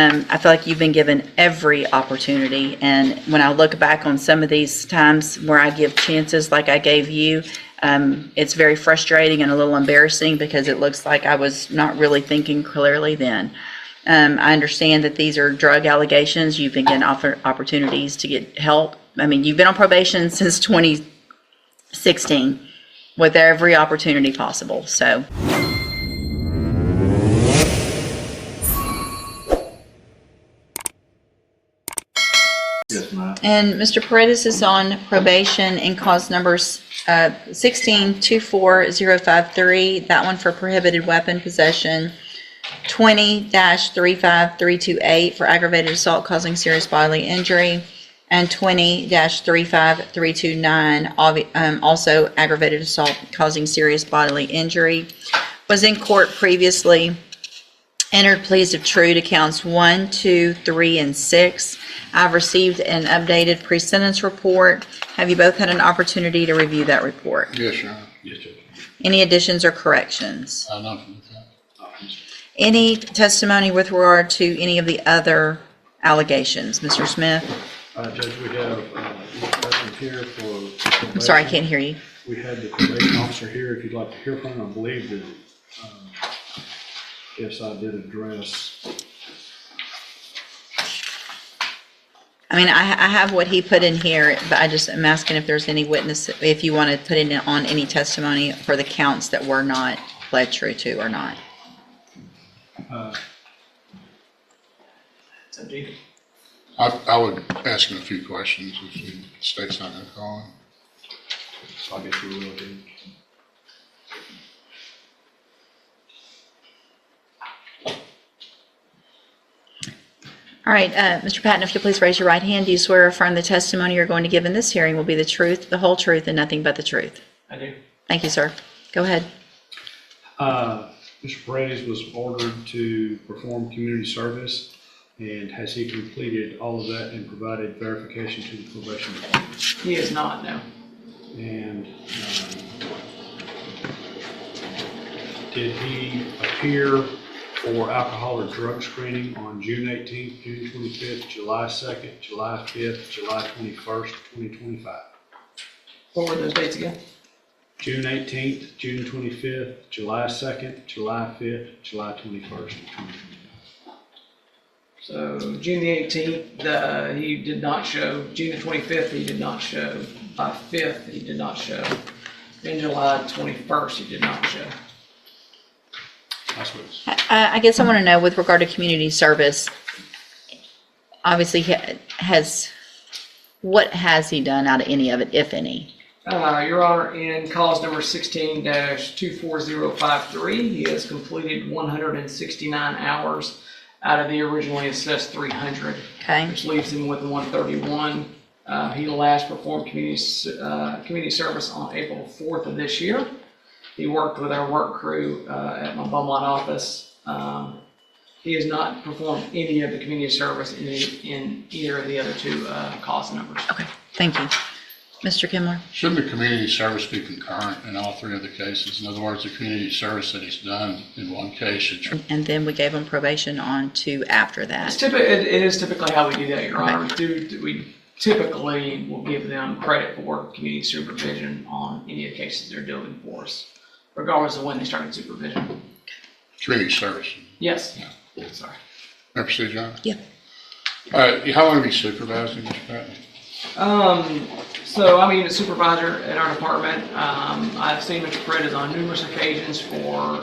I feel like you've been given every opportunity, and when I look back on some of these times where I give chances like I gave you, it's very frustrating and a little embarrassing because it looks like I was not really thinking clearly then. I understand that these are drug allegations. You've been given opportunities to get help. I mean, you've been on probation since 2016 with every opportunity possible, so. Yes, ma'am. And Mr. Paredes is on probation in cause numbers 16-24053, that one for prohibited weapon possession, 20-35328 for aggravated assault causing serious bodily injury, and 20-35329, also aggravated assault causing serious bodily injury. Was in court previously, entered pleas of true to counts 1, 2, 3, and 6. I've received an updated pre-sentence report. Have you both had an opportunity to review that report? Yes, Your Honor. Yes, Judge. Any additions or corrections? Nothing with that. Any testimony with regard to any of the other allegations? Mr. Smith? Judge, we have person here for. I'm sorry, I can't hear you. We had the probation officer here. If you'd like to hear from him, I believe that, yes, I did address. I mean, I have what he put in here, but I just am asking if there's any witness, if you want to put in on any testimony for the counts that were not pled true to or not. I would ask him a few questions if the state's not going to call him. So I guess we will do. All right, Mr. Patton, if you'll please raise your right hand. Do you swear or affirm the testimony you're going to give in this hearing will be the truth, the whole truth, and nothing but the truth? I do. Thank you, sir. Go ahead. Mr. Paredes was ordered to perform community service, and has he completed all of that and provided verification to the probation department? He is not, no. And did he appear for alcohol or drug screening on June 18th, June 25th, July 2nd, July 5th, July 21st, 2025? What were those dates again? June 18th, June 25th, July 2nd, July 5th, July 21st, 2025. So June the 18th, he did not show. June the 25th, he did not show. July 5th, he did not show. And July 21st, he did not show. That's what it's. I guess I want to know with regard to community service, obviously what has he done out of any of it, if any? Your Honor, in cause number 16-24053, he has completed 169 hours out of the originally assessed 300, Okay. which leaves him with 131. He last performed community service on April 4th of this year. He worked with our work crew at my Beaumont office. He has not performed any of the community service in either of the other two cause numbers. Okay, thank you. Mr. Kimler? Shouldn't the community service be concurrent in all three of the cases? In other words, the community service that he's done in one case should. And then we gave him probation on two after that. It is typically how we do that, Your Honor. We typically will give them credit for community supervision on any of the cases they're doing for us, regardless of when they started supervision. Community service. Yes. Yeah. Sorry. May I proceed, John? Yeah. How long have you supervised him, Mr. Patton? So I'm a supervisor at our department. I've seen Mr. Paredes on numerous occasions for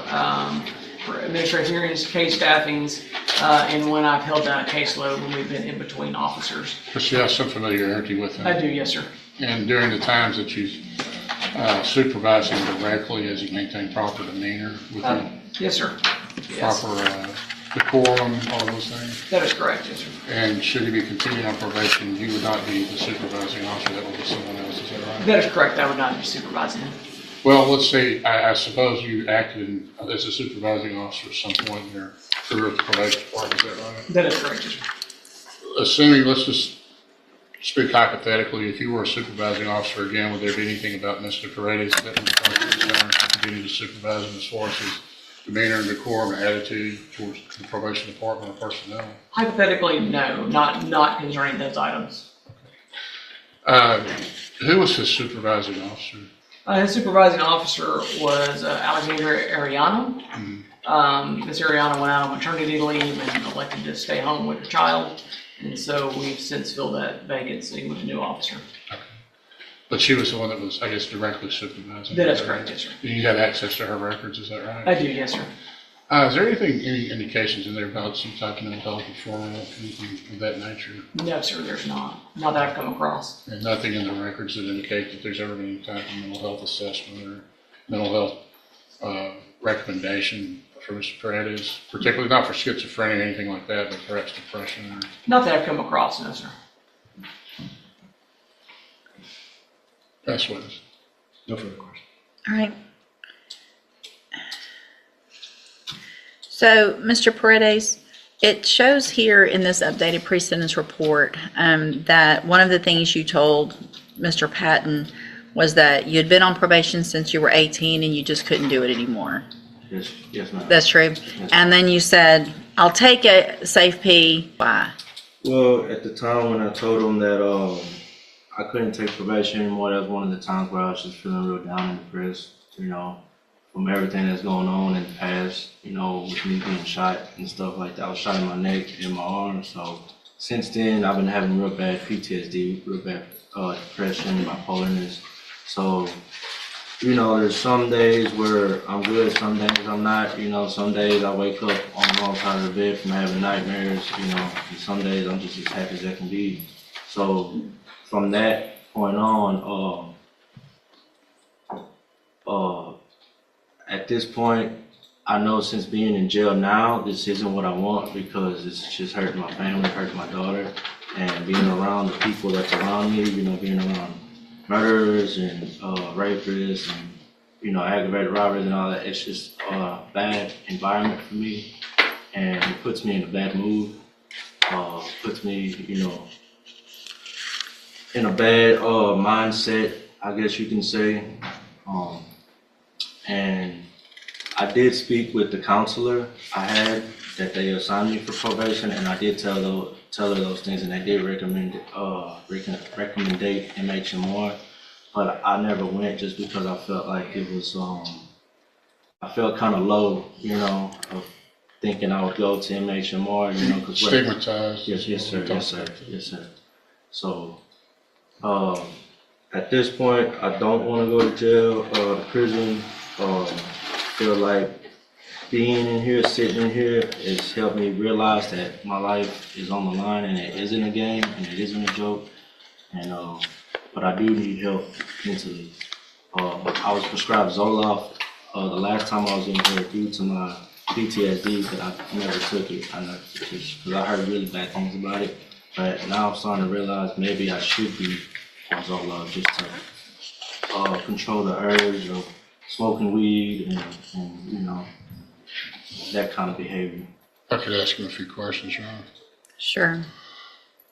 administrative hearings, case staffings, and when I've held down a caseload when we've been in between officers. Because you have some familiarity with him. I do, yes, sir. And during the times that you supervised him directly, has he maintained proper demeanor with him? Yes, sir. Yes. Proper decorum, all those things? That is correct, yes, sir. And should he be continuing on probation, you would not be the supervising officer, that would be someone else, is that right? That is correct. I would not be supervising him. Well, let's say, I suppose you acted as a supervising officer at some point in your career at the probation department, is that right? That is correct, yes, sir. Assuming, let's just speak hypothetically, if you were a supervising officer again, would there be anything about Mr. Paredes that would cause concern to continue to supervise him as far as his demeanor and decorum and attitude towards the probation department or personnel? Hypothetically, no, not concerning those items. Who was his supervising officer? His supervising officer was Alexandra Ariano. Ms. Ariano went out on maternity leave and elected to stay home with her child. And so we've since filled that vacancy with a new officer. But she was the one that was, I guess, directly supervising. That is correct, yes, sir. You had access to her records, is that right? I do, yes, sir. Is there any indications in there about some type of mental health referral, anything of that nature? No, sir, there's not. Not that I've come across. And nothing in the records that indicate that there's ever been any type of mental health assessment or mental health recommendation for Mr. Paredes, particularly not for schizophrenia or anything like that, but perhaps depression or... Not that I've come across, no, sir. That's what it is. No further questions. All right. So, Mr. Paredes, it shows here in this updated pre-sentence report that one of the things you told Mr. Patton was that you had been on probation since you were 18 and you just couldn't do it anymore. Yes, ma'am. That's true. And then you said, I'll take a safe P. Why? Well, at the time when I told him that I couldn't take probation anymore, that was one of the times where I was just feeling real down and depressed, from everything that's going on in the past, with me being shot and stuff like that. I was shot in my neck and my arm. So since then, I've been having real bad PTSD, real bad depression, bipolarness. So, there's some days where I'm good, some days I'm not. Some days I wake up on the wrong side of the bed from having nightmares, and some days I'm just as happy as I can be. So from that point on, at this point, I know since being in jail now, this isn't what I want because it's just hurting my family, hurting my daughter, and being around the people that's around me, being around murderers and rapists and, aggravated robberies and all that. It's just a bad environment for me, and it puts me in a bad mood, puts me, in a bad mindset, I guess you can say. And I did speak with the counselor I had that they assigned me for probation, and I did tell her those things, and they did recommend MH&R, but I never went just because I felt like it was I felt kind of low, of thinking I would go to MH&R, because Stigmatized. Yes, sir. So at this point, I don't want to go to jail or prison. Feel like being in here, sitting in here, has helped me realize that my life is on the line and it isn't a game and it isn't a joke. And but I do need help mentally. I was prescribed Zoloft the last time I was in here due to my PTSD, but I never took it. Because I heard really bad things about it. But now I'm starting to realize maybe I should be on Zoloft just to control the urge of smoking weed and that kind of behavior. I could ask him a few questions, John. Sure.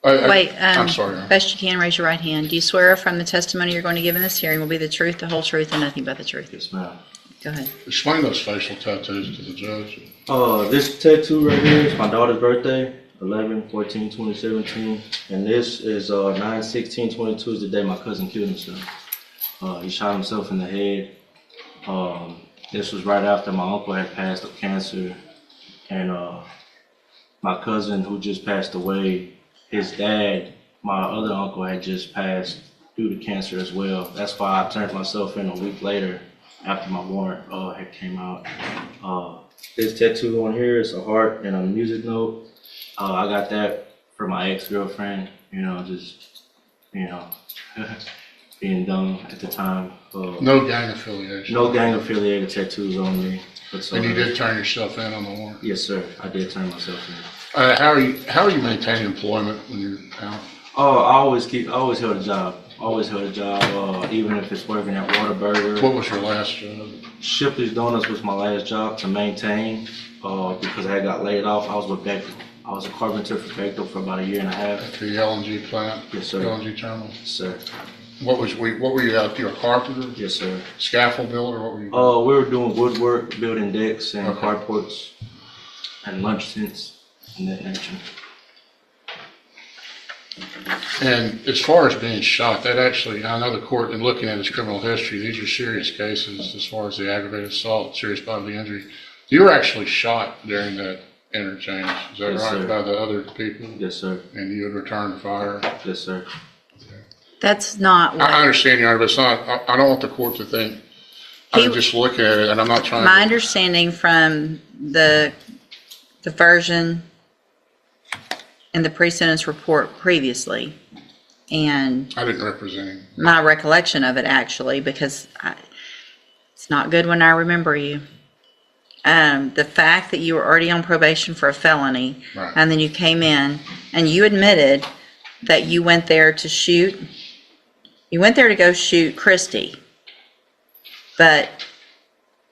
Wait, I'm sorry. Best you can, raise your right hand. Do you swear from the testimony you're going to give in this hearing will be the truth, the whole truth, and nothing but the truth? Yes, ma'am. Go ahead. Explain those facial tattoos to the judge. This tattoo right here is my daughter's birthday, 11/14/2017, and this is 9/16/22 is the day my cousin killed himself. He shot himself in the head. This was right after my uncle had passed of cancer, and my cousin who just passed away, his dad, my other uncle, had just passed due to cancer as well. That's why I turned myself in a week later after my warrant had came out. This tattoo on here is a heart and a music note. I got that for my ex-girlfriend, being dumb at the time. No gang affiliation. No gang affiliated tattoos on me. And you did turn yourself in on the warrant? Yes, sir. I did turn myself in. How are you maintaining employment when you're out? I always held a job. Even if it's working at Whataburger. What was your last job? Shipley's Donuts was my last job to maintain because I got laid off. I was with Bechtel. I was a carpenter for Bechtel for about 1.5 years. At the LNG plant? Yes, sir. LNG terminal? Yes, sir. What were you out, you a carpenter, Yes, sir. scaffold builder, what were you? We were doing woodwork, building decks and Okay. carports and lunch tents and that nature. And as far as being shot, that actually, I know the court, in looking at his criminal history, these are serious cases as far as the aggravated assault, serious bodily injury. You were actually shot during that interchange, is that Yes, right, sir. by the other people? Yes, sir. And you had returned fire? Yes, sir. That's not I what, understand, Your Honor, but it's not, I don't want the court to think, I'm just looking at it, and I'm not trying my to. understanding from the version in the pre-sentence report previously, and I didn't represent him. my recollection of it actually, because it's not good when I remember you. The fact that you were already on probation for a felony, Right. and then you came in and you admitted that you went there to shoot, you went there to go shoot Christy, but,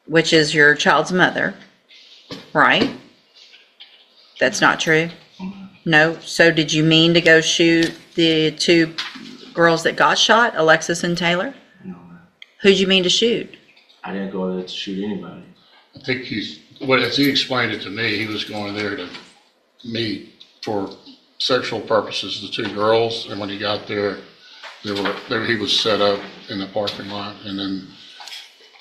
which is your child's mother, right? That's not true? No? So did you mean to go shoot the two girls that got shot, Alexis and Taylor? No, ma'am. Who'd you mean to shoot? I didn't go there to shoot anybody. I think as he explained it to me, he was going there to meet for sexual purposes, the two girls, and when he got there, he was set up in the parking lot, and then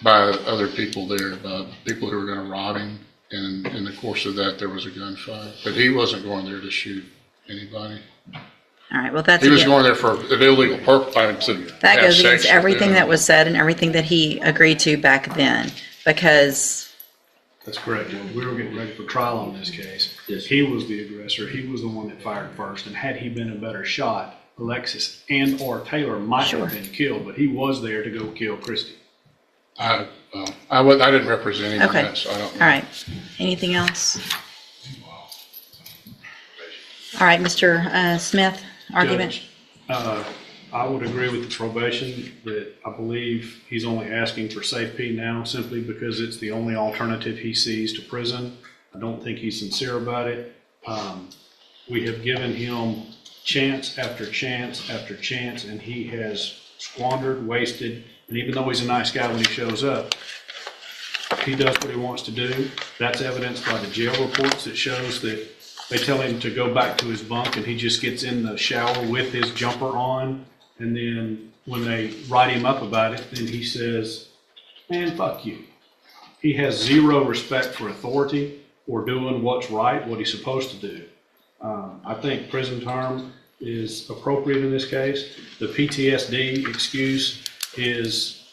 by other people there, by people who were gonna rob him, and in the course of that, there was a gunfight, but he wasn't going there to shoot anybody. All right, well, that's He was again, going there for an illegal purpose, that goes against everything that was said and everything that he agreed to back then, because, That's correct, Judge. We were getting ready for trial on this case. Yes. He was the aggressor. He was the one that fired first, and had he been a better shot, Alexis and or Taylor might Sure. have been killed, but he was there to go kill Christy. I didn't represent him in Okay. that, so I don't know. all right. Anything else? All right, Mr. Smith, argument? Judge, I would agree with the probation that I believe he's only asking for safety now simply because it's the only alternative he sees to prison. I don't think he's sincere about it. We have given him chance after chance after chance, and he has squandered, wasted, and even though he's a nice guy when he shows up, he does what he wants to do. That's evidenced by the jail reports that shows that they tell him to go back to his bunk and he just gets in the shower with his jumper on. And then when they write him up about it, then he says, man, fuck you. He has zero respect for authority or doing what's right, what he's supposed to do. I think prison term is appropriate in this case. The PTSD excuse is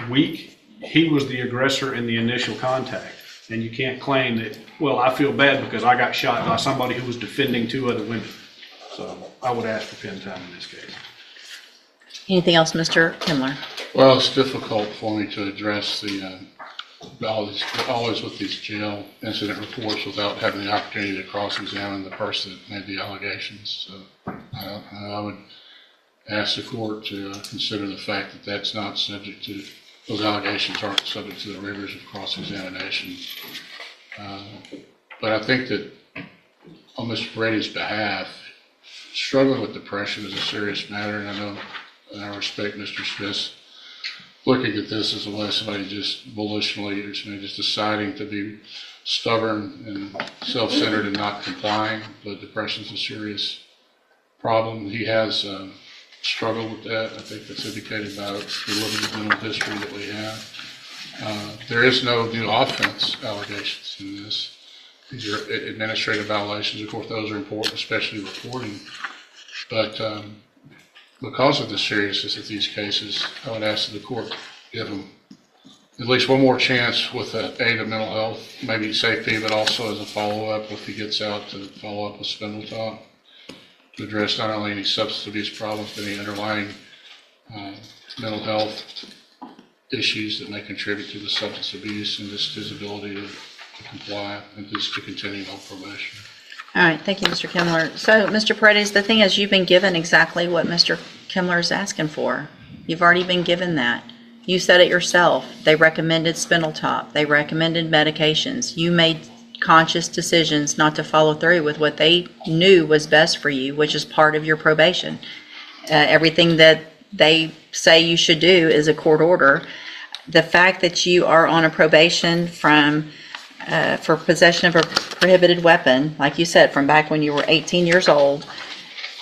weak. He was the aggressor in the initial contact. And you can't claim that, well, I feel bad because I got shot by somebody who was defending two other women. So I would ask for pen time in this case. Anything else, Mr. Kimler? Well, it's difficult for me to address always with these jail incident reports without having the opportunity to cross-examine the person that made the allegations. So I would ask the court to consider the fact that that's not subject to, those allegations aren't subject to the rigors of cross-examination. But I think that on Mr. Brady's behalf, struggling with depression is a serious matter, and I know, and I respect Mr. Smith's looking at this as a way somebody just volitionally or just deciding to be stubborn and self-centered and not complying, but depression is a serious problem. He has struggled with that. I think that's indicated by the limited mental history that we have. There is no new offense allegations in this. These are administrative violations. Of course, those are important, especially reporting. But because of the seriousness of these cases, I would ask that the court give him at least one more chance with the aid of mental health, maybe safety, but also as a follow-up if he gets out to follow up with Spindletop to address not only any substance abuse problems, but any underlying mental health issues that may contribute to the substance abuse and just his ability to comply and just to continue on probation. All right, thank you, Mr. Kimler. So, Mr. Paredes, the thing is, you've been given exactly what Mr. Kimler is asking for. You've already been given that. You said it yourself. They recommended Spindletop. They recommended medications. You made conscious decisions not to follow through with what they knew was best for you, which is part of your probation. Everything that they say you should do is a court order. The fact that you are on a probation for possession of a prohibited weapon, like you said, from back when you were 18 years old,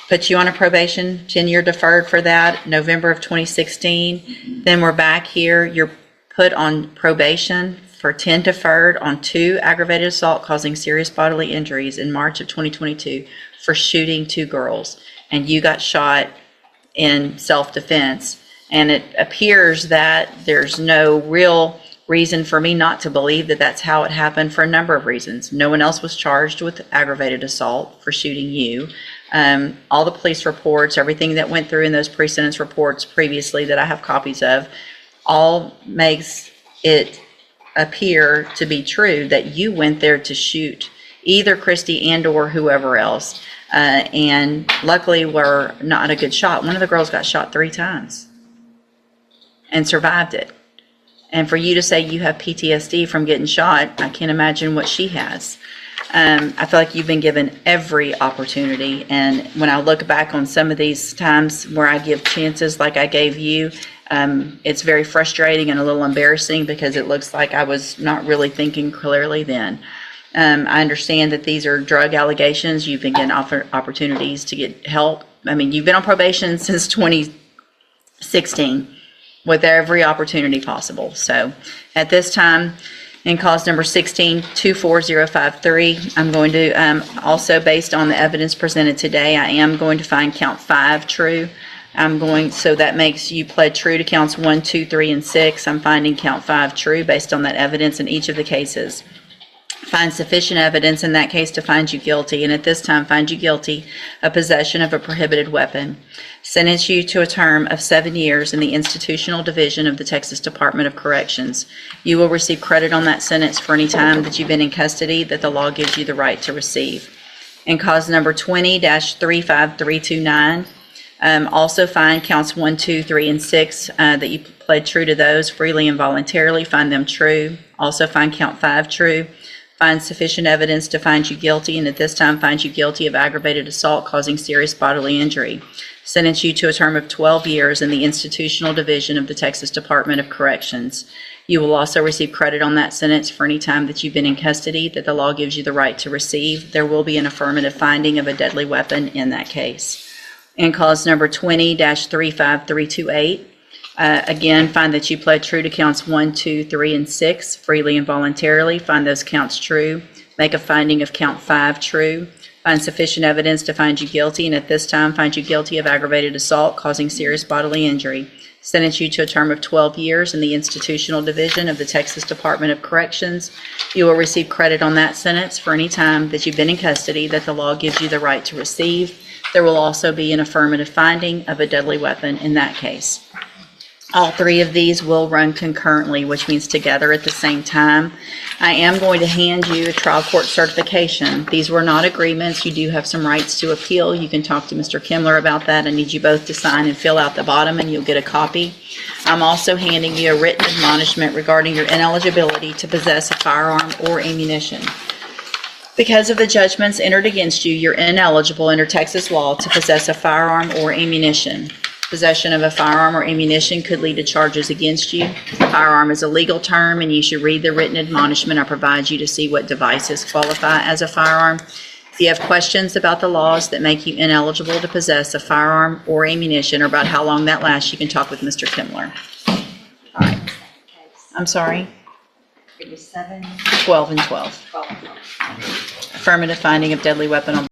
put you on a probation, 10-year deferred for that, November of 2016. Then we're back here, you're put on probation for 10 deferred on 2 aggravated assault causing serious bodily injuries in March of 2022 for shooting 2 girls. And you got shot in self-defense. And it appears that there's no real reason for me not to believe that that's how it happened for a number of reasons. No one else was charged with aggravated assault for shooting you. All the police reports, everything that went through in those pre-sentence reports previously that I have copies of, all makes it appear to be true that you went there to shoot either Christy and or whoever else. And luckily were not a good shot. One of the girls got shot 3 times and survived it. And for you to say you have PTSD from getting shot, I can't imagine what she has. I feel like you've been given every opportunity. And when I look back on some of these times where I give chances like I gave you, it's very frustrating and a little embarrassing because it looks like I was not really thinking clearly then. I understand that these are drug allegations. You've been getting opportunities to get help. I mean, you've been on probation since 2016 with every opportunity possible. So at this time, in cause number 16-24053, I'm going to, also based on the evidence presented today, I am going to find count 5 true. So that makes you pled true to counts 1, 2, 3, and 6. I'm finding count 5 true based on that evidence in each of the cases. Find sufficient evidence in that case to find you guilty, and at this time find you guilty of possession of a prohibited weapon. Sentence you to a term of 7 years in the institutional division of the Texas Department of Corrections. You will receive credit on that sentence for any time that you've been in custody that the law gives you the right to receive. In cause number 20-35329, also find counts 1, 2, 3, and 6 that you pled true to those freely and voluntarily. Find them true. Also find count 5 true. Find sufficient evidence to find you guilty, and at this time find you guilty of aggravated assault causing serious bodily injury. Sentence you to a term of 12 years in the institutional division of the Texas Department of Corrections. You will also receive credit on that sentence for any time that you've been in custody that the law gives you the right to receive. There will be an affirmative finding of a deadly weapon in that case. In cause number 20-35328, again, find that you pled true to counts 1, 2, 3, and 6 freely and voluntarily. Find those counts true. Make a finding of count 5 true. Find sufficient evidence to find you guilty, and at this time find you guilty of aggravated assault causing serious bodily injury. Sentence you to a term of 12 years in the institutional division of the Texas Department of Corrections. You will receive credit on that sentence for any time that you've been in custody that the law gives you the right to receive. There will also be an affirmative finding of a deadly weapon in that case. All 3 of these will run concurrently, which means together at the same time. I am going to hand you a trial court certification. These were not agreements. You do have some rights to appeal. You can talk to Mr. Kimler about that. I need you both to sign and fill out the bottom, and you'll get a copy. I'm also handing you a written admonishment regarding your ineligibility to possess a firearm or ammunition. Because of the judgments entered against you, you're ineligible under Texas law to possess a firearm or ammunition. Possession of a firearm or ammunition could lead to charges against you. Firearm is a legal term, and you should read the written admonishment I provide you to see what devices qualify as a firearm. If you have questions about the laws that make you ineligible to possess a firearm or ammunition, or about how long that lasts, you can talk with Mr. Kimler. All right. I'm sorry? It was 7, 12 and 12. 12. Affirmative finding of deadly weapon on